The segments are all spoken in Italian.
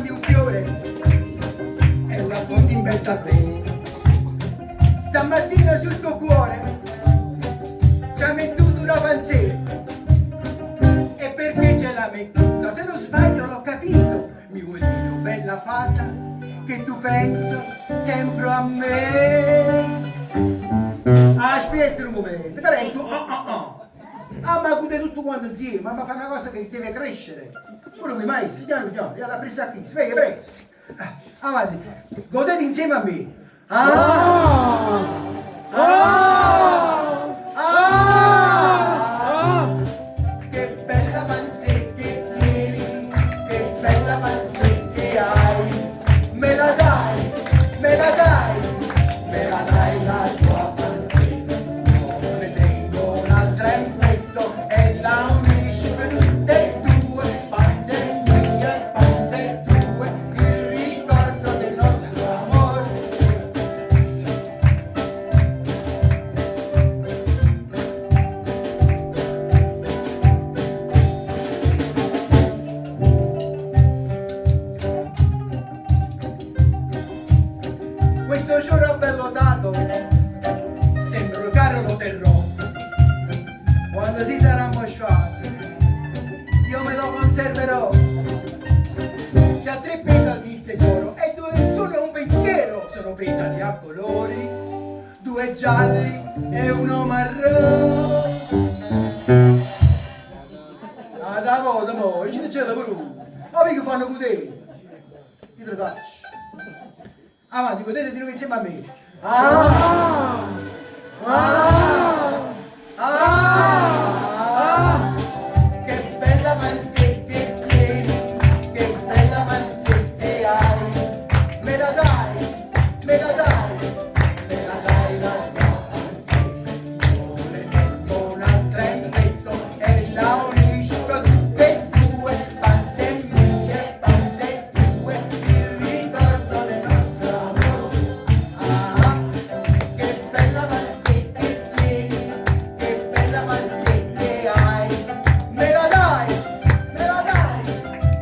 prendi un fiore e lo affondi in mezzo a te. Stamattina sul tuo cuore ci ha mettuto una panzetta. E perché ce l'ha mettuta? Se non sbaglio l'ho capito. Mi vuoi dire, bella fata, che tu penso sempre a me. Aspetta un momento, che resto? Ah, ma guida tutto quanto insieme, ma fa una cosa che deve crescere. Tu non mi mai, piano piano, la presa qui, sveglia presto. Avanti, godete insieme a me. Che bella panzetta che tieni, che bella panzetta che hai. Me la dai, me la dai, me la dai la tua panzetta. Non ne tengo un'altra in petto e la unisci per tutte e due. Panze mie, panze tue, il ricordo del nostro amore. Questo giorno bello dato sembra un caro lo terrò. Quando si sarà mosciato io me lo conserverò. C'ha 3 petali il tesoro e 2 nessuno è un pensiero. Sono petali a colori, 2 gialli e 1 marrone. Ah, da volta mo, ci c'è da pure uno. Ma che fanno con te? Che te lo faccio? Avanti, godete di nuovo insieme a me. Che bella panzetta che tieni, che bella panzetta che hai. Me la dai, me la dai, me la dai la tua panzetta. Non ne tengo un'altra in petto e la unisco tutte e due. Panze mie, panze tue, il ricordo del nostro amore. Che bella panzetta che tieni, che bella panzetta che hai. Me la dai, me la dai,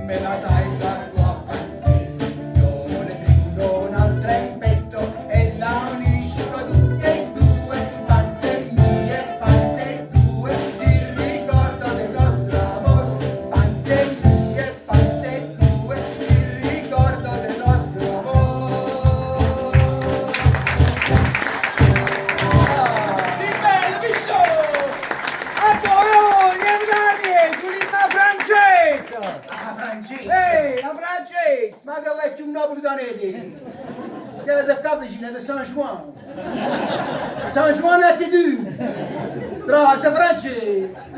me la dai la tua panzetta. Io non ne tengo un'altra in petto e la unisco tutte e due. Panze mie, panze tue, il ricordo del nostro amore. Panze mie, panze tue, il ricordo del nostro amore. Sì, bello, visto! A voi, Hernani, sull'imma francese! Ah, francese! Ehi, la francese! Ma che vecchio un napolitanese! Che è da qua vicino, da San Juan! San Juan a Tidu! Brava, sei francese!